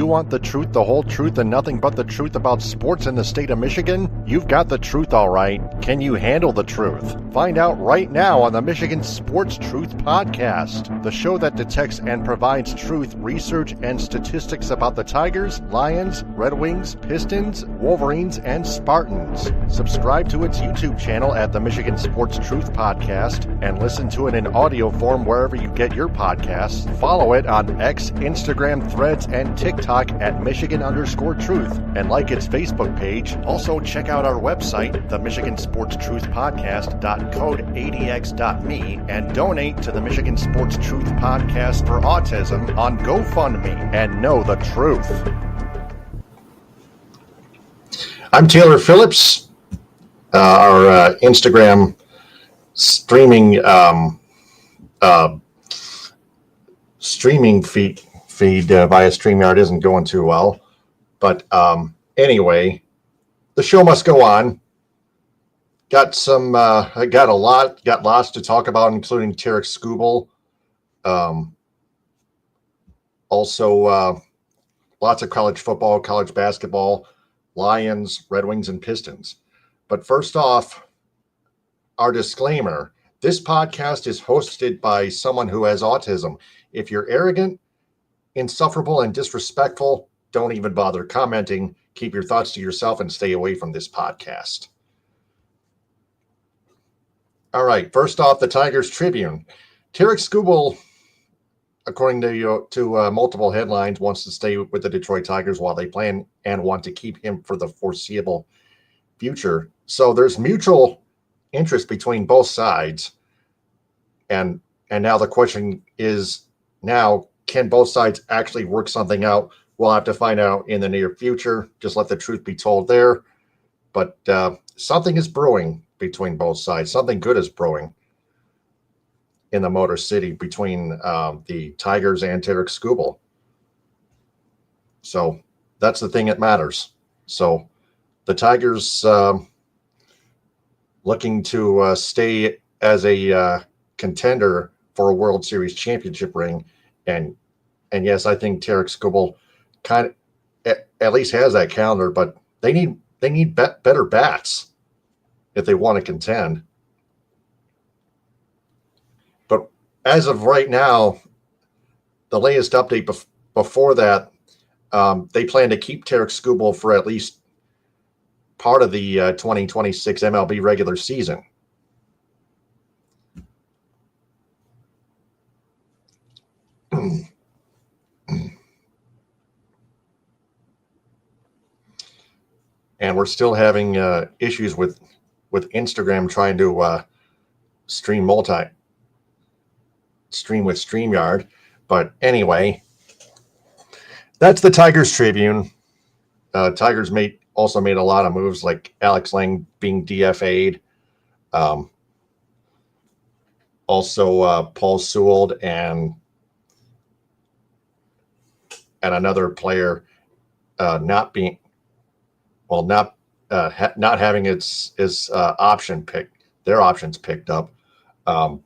you want the truth, the whole truth, and nothing but the truth about sports in the state of Michigan? You've got the truth, all right. Can you handle the truth? Find out right now on the Michigan Sports Truth Podcast, the show that detects and provides truth, research, and statistics about the Tigers, Lions, Red Wings, Pistons, Wolverines, and Spartans. Subscribe to its YouTube channel at the Michigan Sports Truth Podcast and listen to it in audio form wherever you get your podcasts. Follow it on X, Instagram, Threads, and TikTok at Michigan_Truth, and like its Facebook page. Also, check out our website, the Michigan Sports Truth Podcast.code80x.me, and donate to the Michigan Sports Truth Podcast for Autism on GoFundMe, and know the truth. I'm Taylor Phillips. Our Instagram streaming feed via StreamYard isn't going too well, but anyway, the show must go on. Got lots to talk about, including Tarek Skubal. Also, lots of college football, college basketball, Lions, Red Wings, and Pistons. But first off, our disclaimer: this podcast is hosted by someone who has autism. If you're arrogant, insufferable, and disrespectful, don't even bother commenting. Keep your thoughts to yourself and stay away from this podcast. All right, first off, the Tigers Tribune. Tarek Skubal, according to multiple headlines, wants to stay with the Detroit Tigers while they plan and want to keep him for the foreseeable future. So there's mutual interest between both sides. And now the question is, now, can both sides actually work something out? We'll have to find out in the near future. Just let the truth be told there. But something is brewing between both sides. Something good is brewing in the Motor City between the Tigers and Tarek Skubal. So that's the thing that matters. So the Tigers looking to stay as a contender for a World Series championship ring. And yes, I think Tarek Skubal kind of at least has that calendar, but they need better bats if they want to contend. But as of right now, the latest update before that, they plan to keep Tarek Skubal for at least part of the 2026 MLB regular season. And we're still having issues with Instagram trying to stream with StreamYard. But anyway, that's the Tigers Tribune. Tigers also made a lot of moves, like Alex Lang being DFA'd. Also, Paul Sewell and another player not having its option picked, their options picked up. I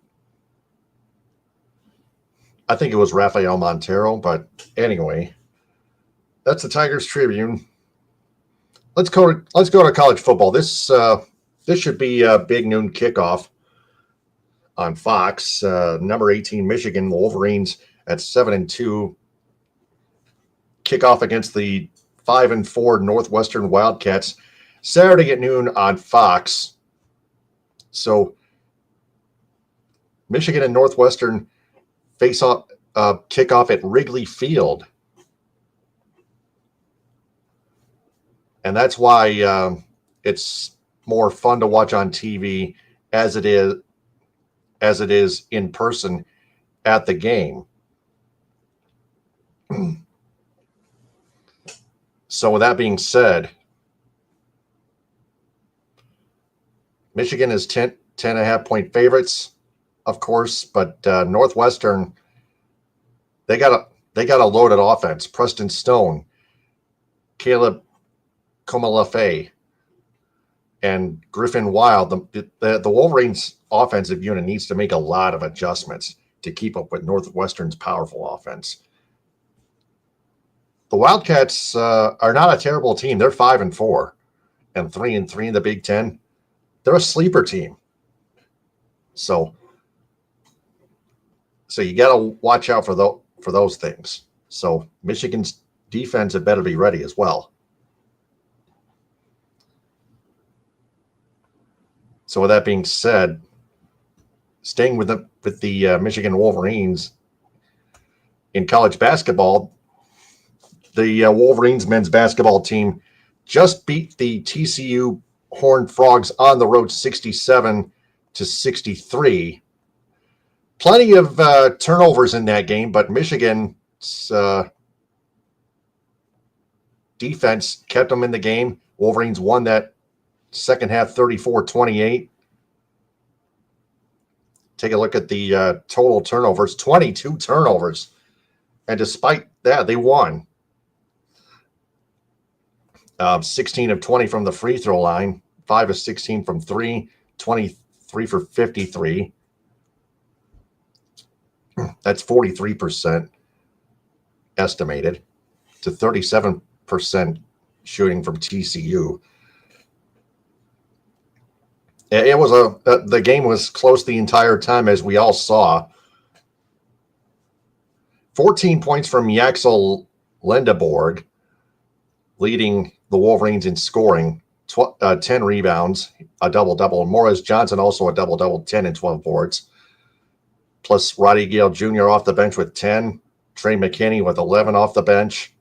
think it was Rafael Montero, but anyway, that's the Tigers Tribune. Let's go to college football. This should be a big noon kickoff on Fox. Number 18 Michigan Wolverines at 7-2 kickoff against the 5-4 Northwestern Wildcats Saturday at noon on Fox. So Michigan and Northwestern face off kickoff at Wrigley Field. And that's why it's more fun to watch on TV as it is in person at the game. So with that being said, Michigan is 10.5-point favorites, of course, but Northwestern, they got a loaded offense. Preston Stone, Caleb Komalafe, and Griffin Wild. The Wolverines' offensive unit needs to make a lot of adjustments to keep up with Northwestern's powerful offense. the Wildcats are not a terrible team. They're 5-4 and 3-3 in the Big Ten. They're a sleeper team. So you got to watch out for those things. So Michigan's defense had better be ready as well. So with that being said, staying with the Michigan Wolverines in college basketball, the Wolverines men's basketball team just beat the TCU Horned Frogs on the road 67-63. Plenty of turnovers in that game, but Michigan's defense kept them in the game. Wolverines won that second half 34-28. Take a look at the total turnovers, 22 turnovers. And despite that, they won. 16 of 20 from the free throw line, 5 of 16 from 3, 23 for 53. That's 43% estimated to 37% shooting from TCU. It was the game was close the entire time, as we all saw. 14 points from Yaxel Lendeborg, leading the Wolverines in scoring. 10 rebounds, a double-double. Morris Johnson also a double-double, 10 and 12 boards. Plus Roddy Gale Jr. off the bench with 10. Trey McKinney with 11 off the bench.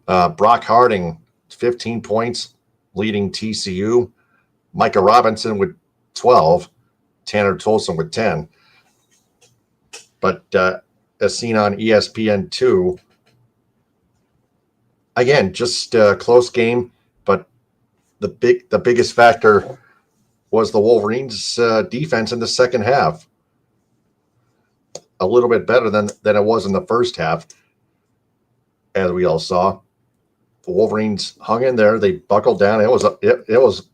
Brock Harding, 15 points, leading TCU. Micah Robinson with 12. Tanner Tolson with 10. But as seen on ESPN2, again, just a close game, but the biggest factor was the Wolverines' defense in the second half. A little bit better than it was in the first half, as we all saw. The Wolverines hung in there. They buckled down. It was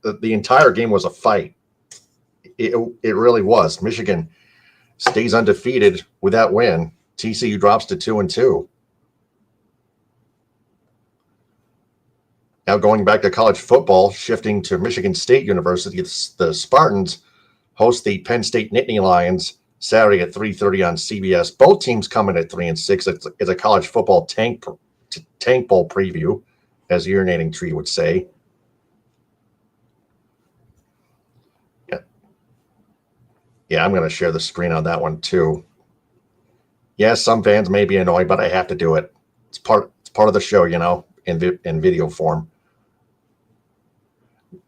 the entire game was a fight. It really was. Michigan stays undefeated with that win. TCU drops to 2-2. Now going back to college football, shifting to Michigan State University, the Spartans host the Penn State Nittany Lions Saturday at 3:30 on CBS. Both teams coming at 3-6. It's a college football tank bowl preview, as the urinating tree would say. Yeah, I'm going to share the screen on that one too. Yes, some fans may be annoyed, but I have to do it. It's part of the show, in video form.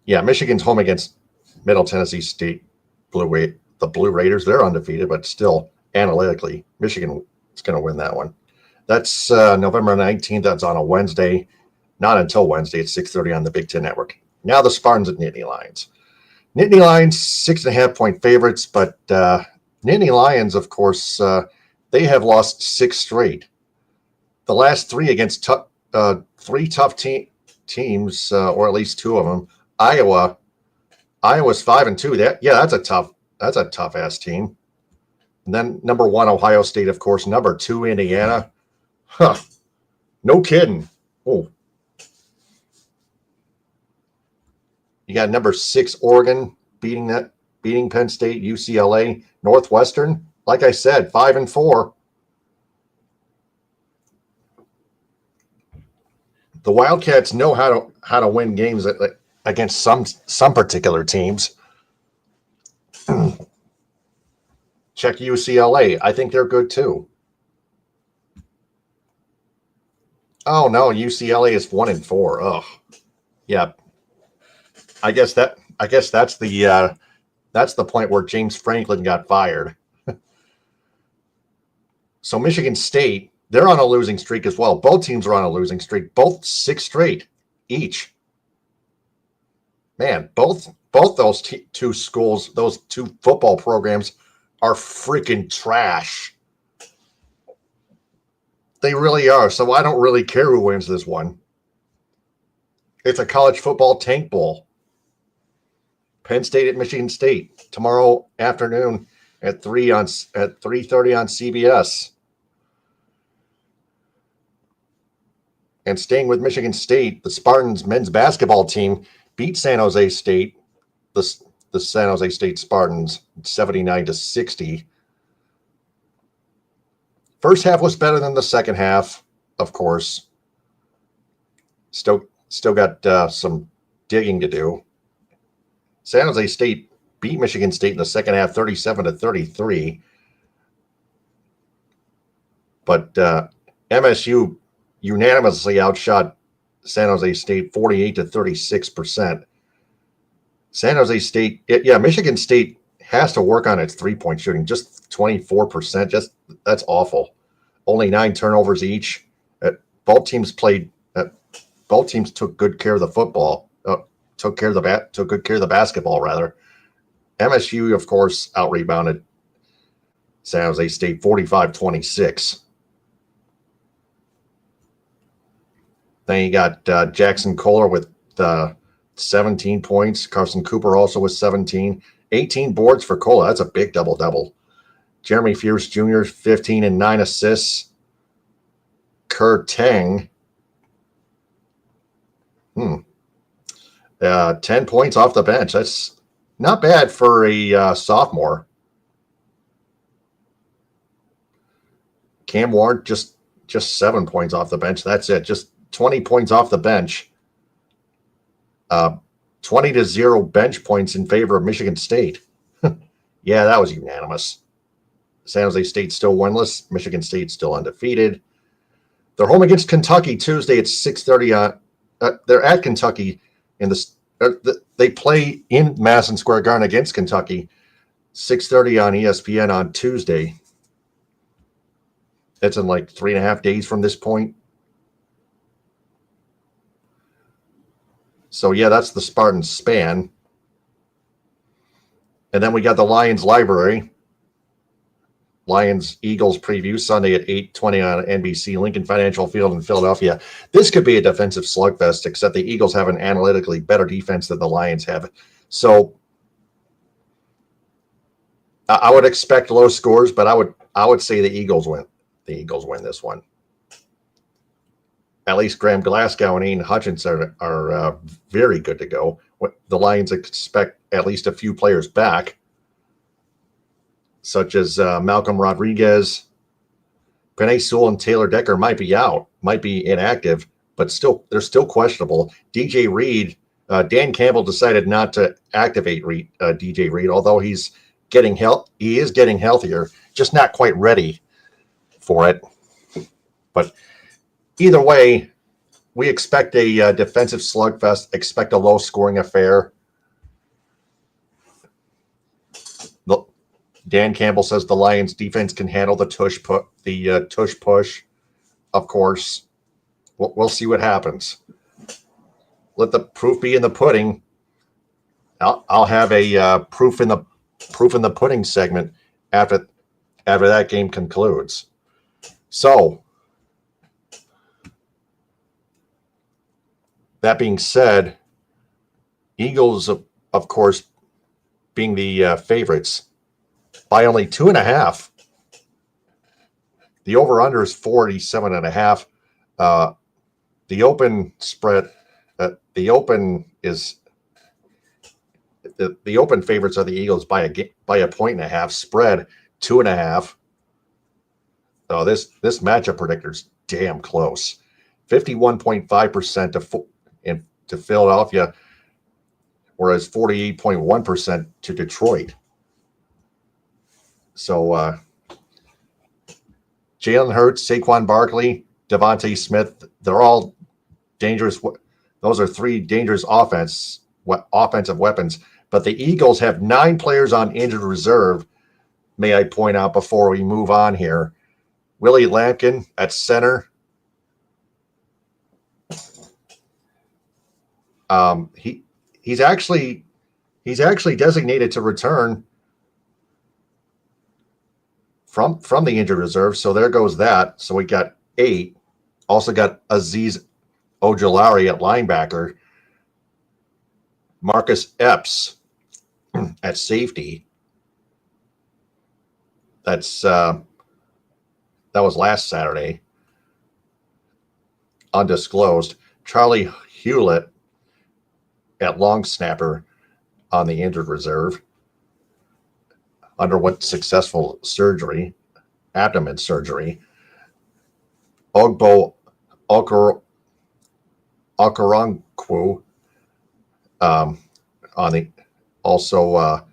Yeah, Michigan's home against Middle Tennessee State the Blue Raiders. They're undefeated, but still, analytically, Michigan is going to win that one. That's November 19th. That's on a Wednesday. Not until Wednesday at 6:30 on the Big Ten Network. Now the Spartans at Nittany Lions. Nittany Lions, 6.5-point favorites, but Nittany Lions, of course, they have lost 6 straight. The last 3 against three tough teams, or at least 2 of them. Iowa's 5-2. That's a tough ass team. And then number 1, Ohio State, of course. Number 2, Indiana. Huh. No kidding. Oh. You got number 6, Oregon, beating Penn State, UCLA, Northwestern. Like I said, 5-4. The Wildcats know how to win games against some particular teams. Check UCLA. I think they're good too. Oh no, UCLA is 1-4. Oh, yeah. I guess that's the point where James Franklin got fired. So Michigan State, they're on a losing streak as well. Both teams are on a losing streak. Both 6 straight each. Man, both those 2 schools, those 2 football programs are freaking trash. They really are. So I don't really care who wins this one. It's a college football tank bowl. Penn State at Michigan State tomorrow afternoon at 3:30 on CBS. And staying with Michigan State, the Spartans men's basketball team beat San Jose State, the San Jose State Spartans, 79-60. First half was better than the second half, of course. Still got some digging to do. San Jose State beat Michigan State in the second half, 37-33. But MSU unanimously outshot San Jose State 48-36%. San Jose State, Michigan State has to work on its three-point shooting. Just 24%. That's awful. Only 9 turnovers each. Both teams took good care of the football. Took good care of the basketball rather. MSU, of course, out-rebounded San Jose State 45-26. Then you got Jackson Kohler with 17 points. Carson Cooper also with 17. 18 boards for Kohler. That's a big double-double. Jeremy Fierce Jr., 15 and 9 assists. Kerr Teng, 10 points off the bench. That's not bad for a sophomore. Cam Ward, just 7 points off the bench. That's it. Just 20 points off the bench. 20-0 bench points in favor of Michigan State. Yeah, that was unanimous. San Jose State still winless. Michigan State still undefeated. They're home against Kentucky Tuesday at 6:30. They're at Kentucky they play in Madison Square Garden against Kentucky, 6:30 on ESPN on Tuesday. It's in like 3.5 days from this point. So, yeah, that's the Spartans span. And then we got the Lions Library. Lions-Eagles preview Sunday at 8:20 on NBC, Lincoln Financial Field in Philadelphia. This could be a defensive slugfest, except the Eagles have an analytically better defense than the Lions have. So I would expect low scores, but I would say the Eagles win. The Eagles win this one. At least Graham Glasgow and Aiden Hutchins are very good to go. The Lions expect at least a few players back, such as Malcolm Rodriguez. Penei Sewell and Taylor Decker might be inactive, but they're still questionable. DJ Reed, Dan Campbell decided not to activate DJ Reed, although he is getting healthier, just not quite ready for it. But either way, we expect a defensive slugfest, expect a low-scoring affair. Dan Campbell says the Lions defense can handle the tush push. Of course, we'll see what happens. Let the proof be in the pudding. I'll have a proof in the pudding segment after that game concludes. So, that being said, Eagles, of course, being the favorites by only 2.5. The over/under is 47.5. The open spread, the open favorites are the Eagles by a 1.5. Spread 2.5. Oh, this matchup predictor's damn close. 51.5% to Philadelphia, whereas 48.1% to Detroit. So Jalen Hurts, Saquon Barkley, Devontae Smith, they're all dangerous. Those are 3 dangerous offensive weapons. But the Eagles have 9 players on injured reserve, may I point out before we move on here. Willie Lampkin at center. He's actually designated to return from the injured reserve. So there goes that. So we got 8. Also got Azeez Ojulari at linebacker. Marcus Epps at safety. That was last Saturday. undisclosed. Charlie Hewlett at long snapper on the injured reserve underwent successful surgery, abdomen surgery. Ogbo Okoronkwo on the also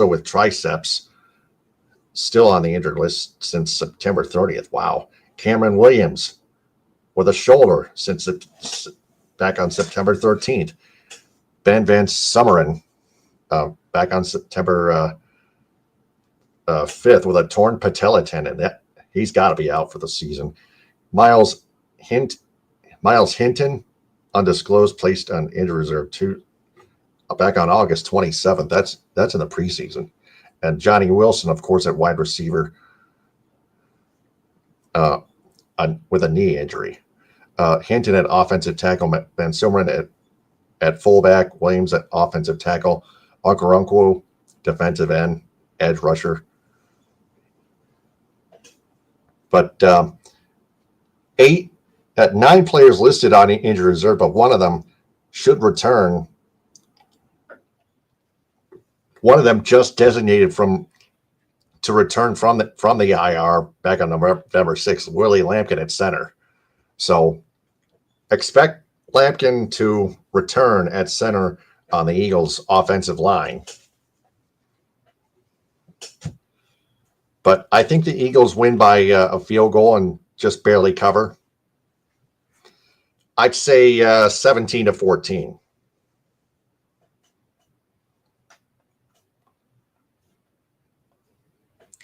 with triceps, still on the injured list since September 30th. Wow. Cameron Williams with a shoulder since back on September 13th. Ben Van Summeren back on September 5th with a torn patella tendon. He's got to be out for the season. Miles Hinton, undisclosed, placed on injury reserve back on August 27th. That's in the preseason. And Johnny Wilson, of course, at wide receiver with a knee injury. Hinton at offensive tackle, Van Summeren at fullback, Williams at offensive tackle, Okoronkwo, defensive end, edge rusher. But 9 players listed on injury reserve, but one of them should return. One of them just designated to return from the IR back on November 6th, Willie Lampkin at center. So expect Lampkin to return at center on the Eagles' offensive line. But I think the Eagles win by a field goal and just barely cover. I'd say 17-14.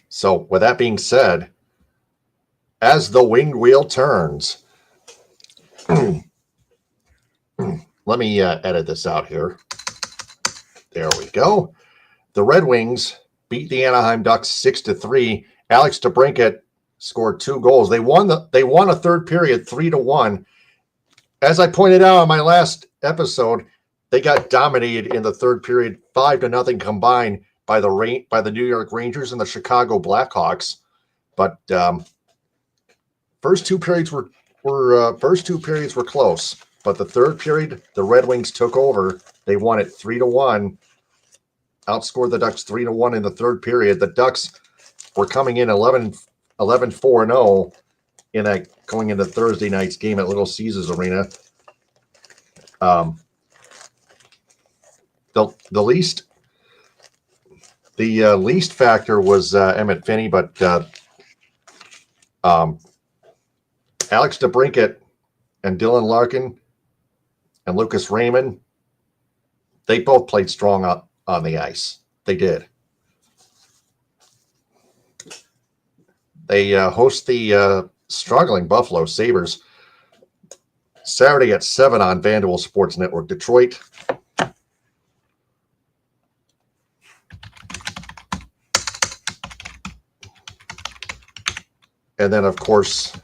So with that being said, as the winged wheel turns, let me edit this out here. There we go. The Red Wings beat the Anaheim Ducks 6-3. Alex DeBrincat scored 2 goals. They won a third period 3-1. As I pointed out on my last episode, they got dominated in the third period 5-0 combined by the New York Rangers and the Chicago Blackhawks. But first two periods were close. But the third period, the Red Wings took over. They won it 3-1. Outscored the Ducks 3-1 in the third period. The Ducks were coming in 11-4-0 in that going into Thursday night's game at Little Caesars Arena. The least factor was Emmett Finney, but Alex DeBrincat and Dylan Larkin and Lucas Raymond, they both played strong on the ice. They did. They host the struggling Buffalo Sabres Saturday at 7 on Vanderbilt Sports Network. Detroit. And then, of course,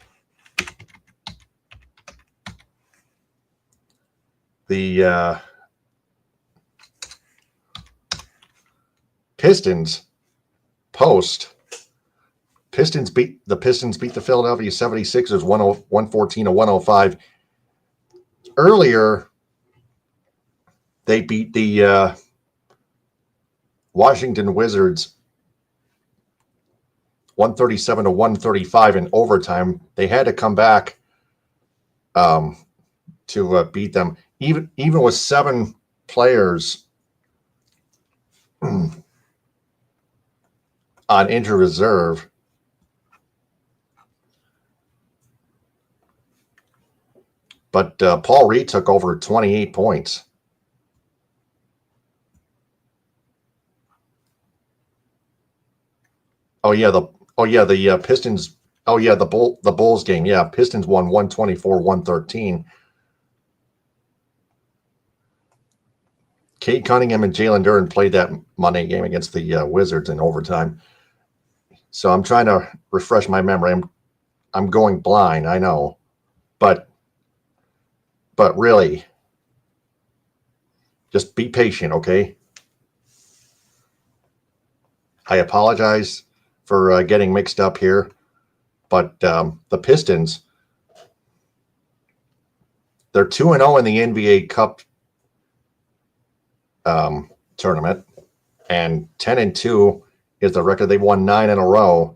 the Pistons post. Pistons beat the Philadelphia 76ers 114-105. Earlier, they beat the Washington Wizards 137-135 in overtime. They had to come back to beat them, even with 7 players on injured reserve. But Paul Reed took over 28 points. The Pistons. The Bulls game. Yeah, Pistons won 124-113. Cade Cunningham and Jalen Duren played that Monday game against the Wizards in overtime. So I'm trying to refresh my memory. I'm going blind, I know, but really, just be patient, okay? I apologize for getting mixed up here, but the Pistons They're 2-0 in the NBA Cup tournament, and 10-2 is the record. They've won 9 in a row.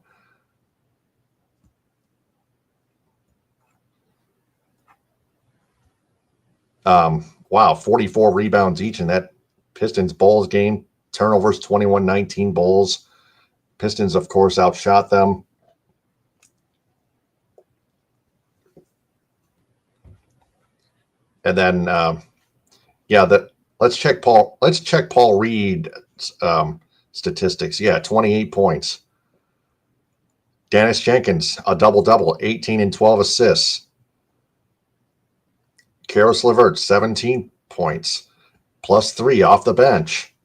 Wow, 44 rebounds each in that Pistons Bulls game. Turnovers 21-19 Bulls. Pistons, of course, outshot them. And then, let's check Paul Reed's statistics. Yeah, 28 points. Dennis Jenkins, a double-double, 18 and 12 assists. Karis LeVert, 17 points, plus 3 off the bench.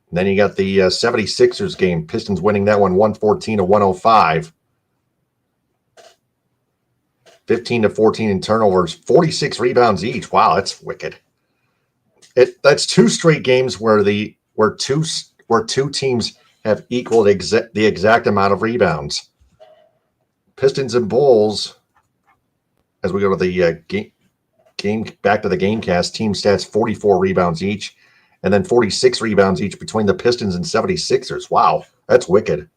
And then you got the 76ers game. Pistons winning that one 114-105. 15-14 in turnovers, 46 rebounds each. Wow, that's wicked. That's 2 straight games where two teams have equaled the exact amount of rebounds. Pistons and Bulls, as we go to the game back to the GameCast, team stats 44 rebounds each, and then 46 rebounds each between the Pistons and 76ers. Wow, that's wicked.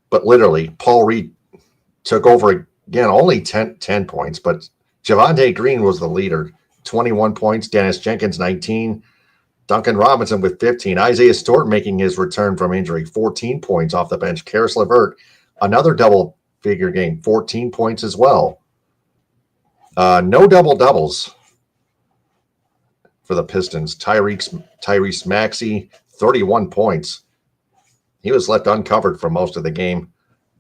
But literally, Paul Reed took over again, only 10 points, but Javonte Green was the leader, 21 points. Dennis Jenkins, 19. Duncan Robinson with 15. Isaiah Stewart making his return from injury, 14 points off the bench. Karis LeVert, another double-figure game, 14 points as well. No double-doubles for the Pistons. Tyrese Maxey, 31 points. He was left uncovered for most of the game.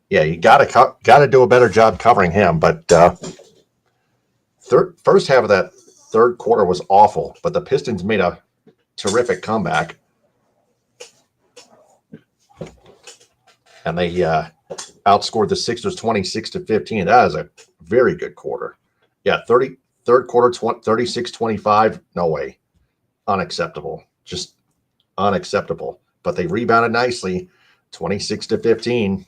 Yeah, you got to do a better job covering him. But first half of that third quarter was awful, but the Pistons made a terrific comeback, and they outscored the Sixers 26-15. That is a very good quarter. Yeah, third quarter 36-25. No way, unacceptable, just unacceptable. But they rebounded nicely, 26-15.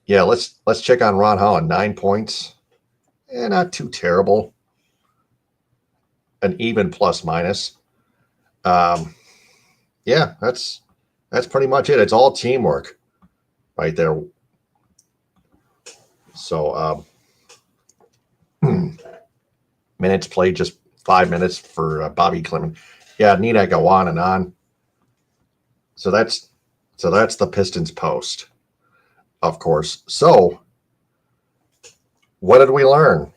Yeah, let's check on Ron Holland. 9 points. Not too terrible. An even plus minus. Yeah, that's pretty much it. It's all teamwork right there. So minutes played, just 5 minutes for Bobby Clement. Yeah, need I go on and on? So that's the Pistons post, of course. So what did we learn?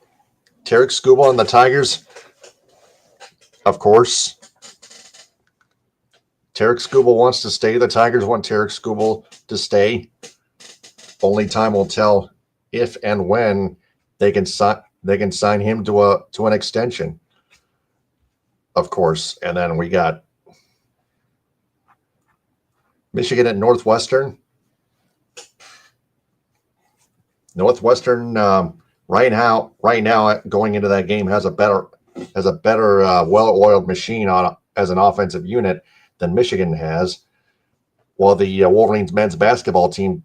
Tarek Skubal and the Tigers, of course. Tarek Skubal wants to stay. The Tigers want Tarek Skubal to stay. Only time will tell if and when they can sign him to an extension, of course. And then we got Michigan at Northwestern. Northwestern right now going into that game has a better well-oiled machine as an offensive unit than Michigan has, while the Wolverines men's basketball team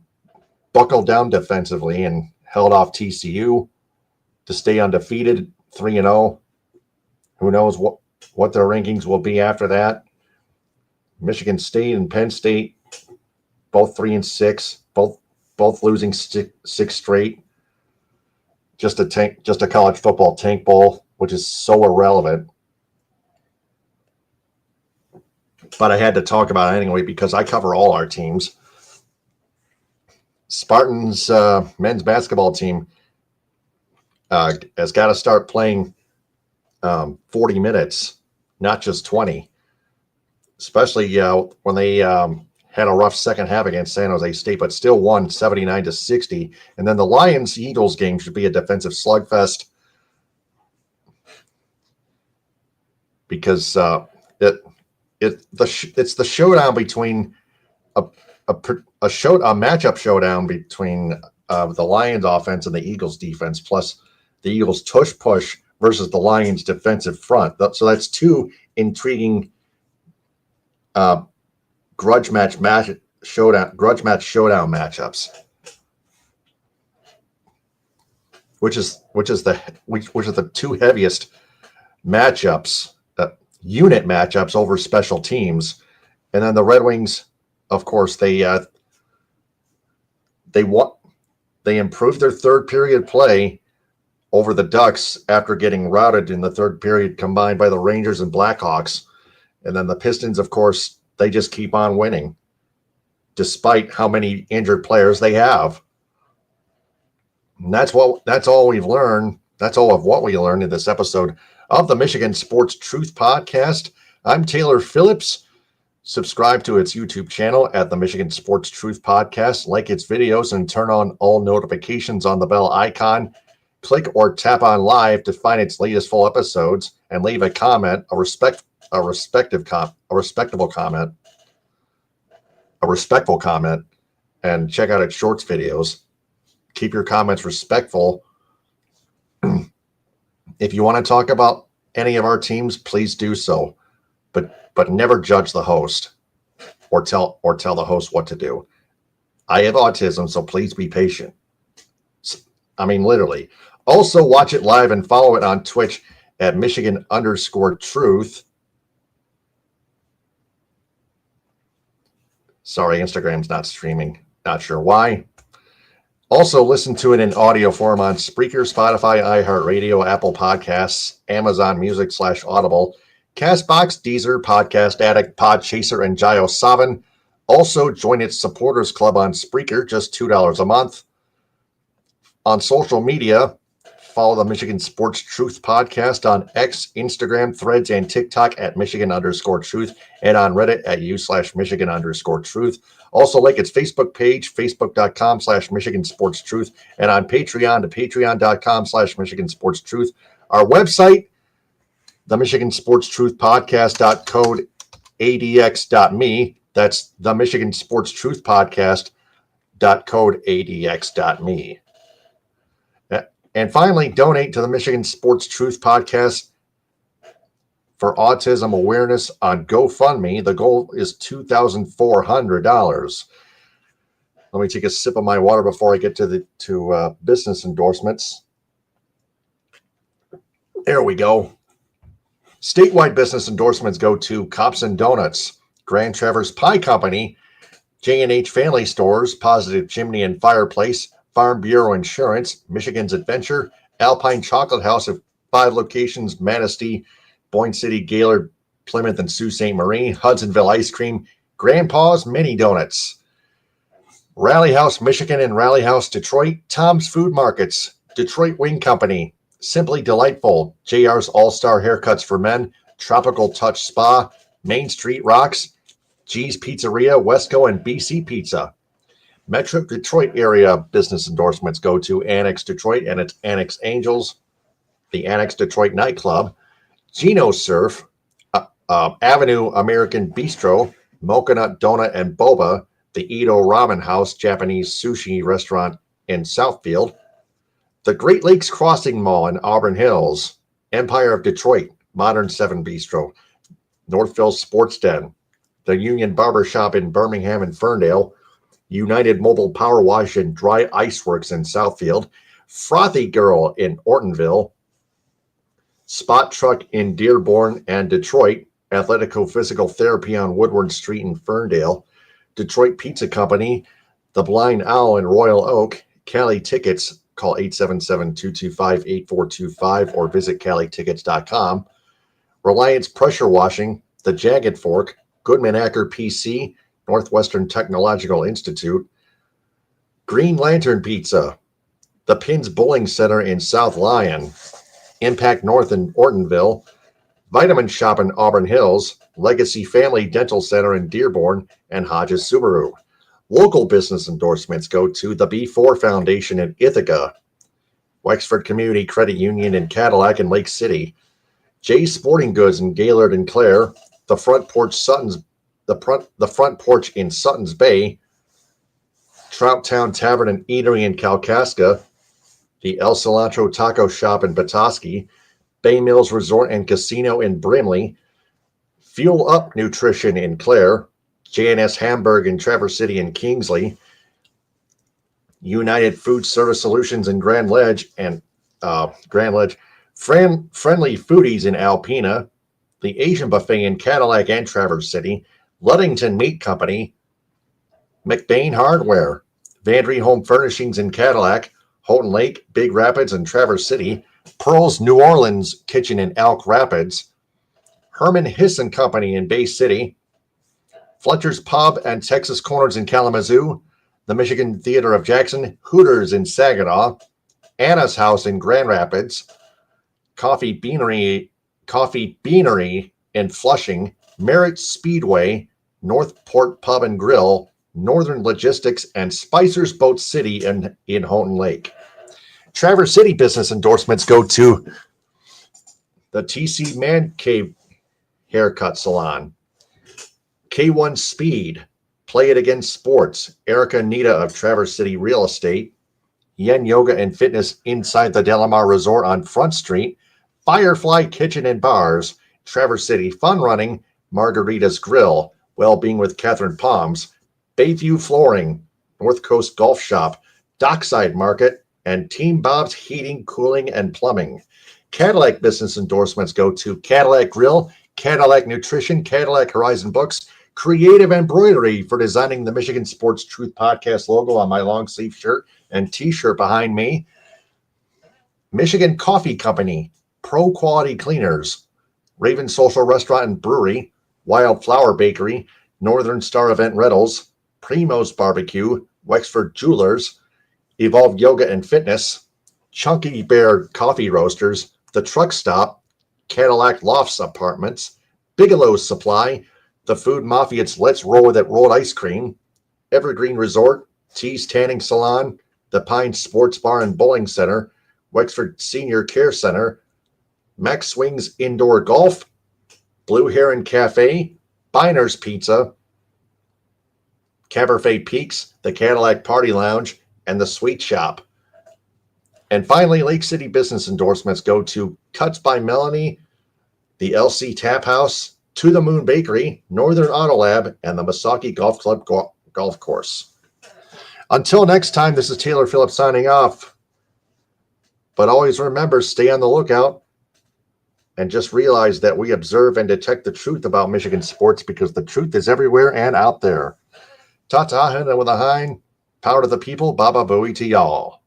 buckled down defensively and held off TCU to stay undefeated, 3-0. Who knows what their rankings will be after that? Michigan State and Penn State, both 3-6, both losing six straight. Just a college football tank bowl, which is so irrelevant. But I had to talk about it anyway because I cover all our teams. Spartans men's basketball team has got to start playing 40 minutes, not just 20. Especially when they had a rough second half against San Jose State, but still won 79-60. And then the Lions-Eagles game should be a defensive slugfest because it's the showdown between a matchup showdown between the Lions offense and the Eagles defense, plus the Eagles tush push versus the Lions defensive front. So that's two intriguing grudge match grudge match showdown matchups, which is the two heaviest matchups, unit matchups over special teams. And then the Red Wings, of course, they improved their third period play over the Ducks after getting routed in the third period combined by the Rangers and Blackhawks. And then the Pistons, of course, they just keep on winning despite how many injured players they have. And that's all we've learned. That's all of what we learned in this episode of the Michigan Sports Truth Podcast. I'm Taylor Phillips. Subscribe to its YouTube channel at the Michigan Sports Truth Podcast, like its videos, and turn on all notifications on the bell icon. Click or tap on live to find its latest full episodes, and leave a comment, a respectful comment, and check out its shorts videos. Keep your comments respectful. If you want to talk about any of our teams, please do so, but never judge the host or tell the host what to do. I have autism, so please be patient. I mean, literally. Also, watch it live and follow it on Twitch at Michigan_Truth. Sorry, Instagram's not streaming. Not sure why. Also, listen to it in audio form on Spreaker, Spotify, iHeartRadio, Apple Podcasts, Amazon Music /Audible, Castbox, Deezer, Podcast Addict, Podchaser, and Gio7. Also, join its supporters club on Spreaker, just $2 a month. On social media, follow the Michigan Sports Truth Podcast on X, Instagram, Threads, and TikTok at Michigan_Truth, and on Reddit at u/Michigan_Truth. Also, like its Facebook page, facebook.com/Michigan Sports Truth, and on Patreon to patreon.com/Michigan Sports Truth. Our website, the Michigan Sports Truth Podcast.code adx.me. That's the Michigan Sports Truth Podcast.code adx.me. And finally, donate to the Michigan Sports Truth Podcast for autism awareness on GoFundMe. The goal is $2,400. Let me take a sip of my water before I get to business endorsements. There we go. Statewide business endorsements go to Cops and Donuts, Grand Traverse Pie Company, J&H Family Stores, Positive Chimney and Fireplace, Farm Bureau Insurance, Michigan's Adventure, Alpine Chocolate House of 5 locations, Manistee, Boyne City, Gaylord, Plymouth, and Sault Ste. Marie, Hudsonville Ice Cream, Grandpa's Mini Donuts, Rally House, Michigan, and Rally House, Detroit, Tom's Food Markets, Detroit Wing Company, Simply Delightful, JR's All-Star Haircuts for Men, Tropical Touch Spa, Main Street Rocks, G's Pizzeria, Wesco, and BC Pizza. Metro Detroit area business endorsements go to Annex Detroit and its Annex Angels, the Annex Detroit Nightclub, Geno Surf, Avenue American Bistro, Mocha Donut and Boba, the Edo Ramen House Japanese Sushi Restaurant in Southfield, the Great Lakes Crossing Mall in Auburn Hills, Empire of Detroit, Modern 7 Bistro, Northville Sports Den, the Union Barber Shop in Birmingham and Ferndale, United Mobile Power Wash and Dry Ice Works in Southfield, Frothy Girl in Ortonville, Spot Truck in Dearborn and Detroit, Athletico Physical Therapy on Woodward Street in Ferndale, Detroit Pizza Company, The Blind Owl in Royal Oak, Cali Tickets, call 877-225-8425 or visit CaliTickets.com, Reliance Pressure Washing, The Jagged Fork, Goodman Acker PC, Northwestern Technological Institute, Green Lantern Pizza, the Pins Bowling Center in South Lyon, Impact North in Ortonville, Vitamin Shop in Auburn Hills, Legacy Family Dental Center in Dearborn, and Hodges Subaru. Local business endorsements go to the B4 Foundation in Ithaca, Wexford Community Credit Union in Cadillac and Lake City, Jay's Sporting Goods in Gaylord and Clare, the Front Porch in Sutton's Bay, Trout Town Tavern and Eatery in Kalkaska, the El Cilantro Taco Shop in Petoskey, Bay Mills Resort and Casino in Brimley, Fuel Up Nutrition in Clare, J&S Hamburg in Traverse City and Kingsley, United Food Service Solutions in Grand Ledge, Friendly Foodies in Alpena, the Asian Buffet in Cadillac and Traverse City, Ludington Meat Company, McBain Hardware, Vandry Home Furnishings in Cadillac, Houghton Lake, Big Rapids, and Traverse City, Pearl's New Orleans Kitchen in Elk Rapids, Herman Hisson Company in Bay City, Fletcher's Pub and Texas Corners in Kalamazoo, the Michigan Theater of Jackson, Hooters in Saginaw, Anna's House in Grand Rapids, Coffee Beanery in Flushing, Merritt Speedway, Northport Pub and Grill, Northern Logistics, and Spicer's Boat City in Houghton Lake. Traverse City business endorsements go to the TC Man Cave Haircut Salon, K1 Speed, Play It Again Sports, Erica Nita of Traverse City Real Estate, Yen Yoga and Fitness inside the Delamar Resort on Front Street, Firefly Kitchen and Bars, Traverse City Fun Running, Margarita's Grill, Wellbeing with Catherine Palms, Bayview Flooring, North Coast Golf Shop, Dockside Market, and Team Bob's Heating, Cooling, and Plumbing. Cadillac business endorsements go to Cadillac Grill, Cadillac Nutrition, Cadillac Horizon Books, Creative Embroidery for designing the Michigan Sports Truth Podcast logo on my long sleeve shirt and t-shirt behind me, Michigan Coffee Company, Pro Quality Cleaners, Raven Social Restaurant and Brewery, Wildflower Bakery, Northern Star Event Rentals, Primo's Barbecue, Wexford Jewelers, Evolved Yoga and Fitness, Chunky Bear Coffee Roasters, The Truck Stop, Cadillac Lofts Apartments, Bigelow's Supply, The Food Mafia's Let's Roll With It Rolled Ice Cream, Evergreen Resort, Tees Tanning Salon, The Pine Sports Bar and Bowling Center, Wexford Senior Care Center, Max Swings Indoor Golf, Blue Heron Cafe, Biner's Pizza, Cabernet Peaks, the Cadillac Party Lounge, and the Sweet Shop. And finally, Lake City business endorsements go to Cuts by Melanie, the LC Tap House, To the Moon Bakery, Northern Auto Lab, and the Misaki Golf Club Golf Course. Until next time, this is Taylor Phillips signing off. But always remember, stay on the lookout. And just realize that we observe and detect the truth about Michigan sports because the truth is everywhere and out there. Ta-ta, and with a hind, power to the people, Baba Booey to y'all.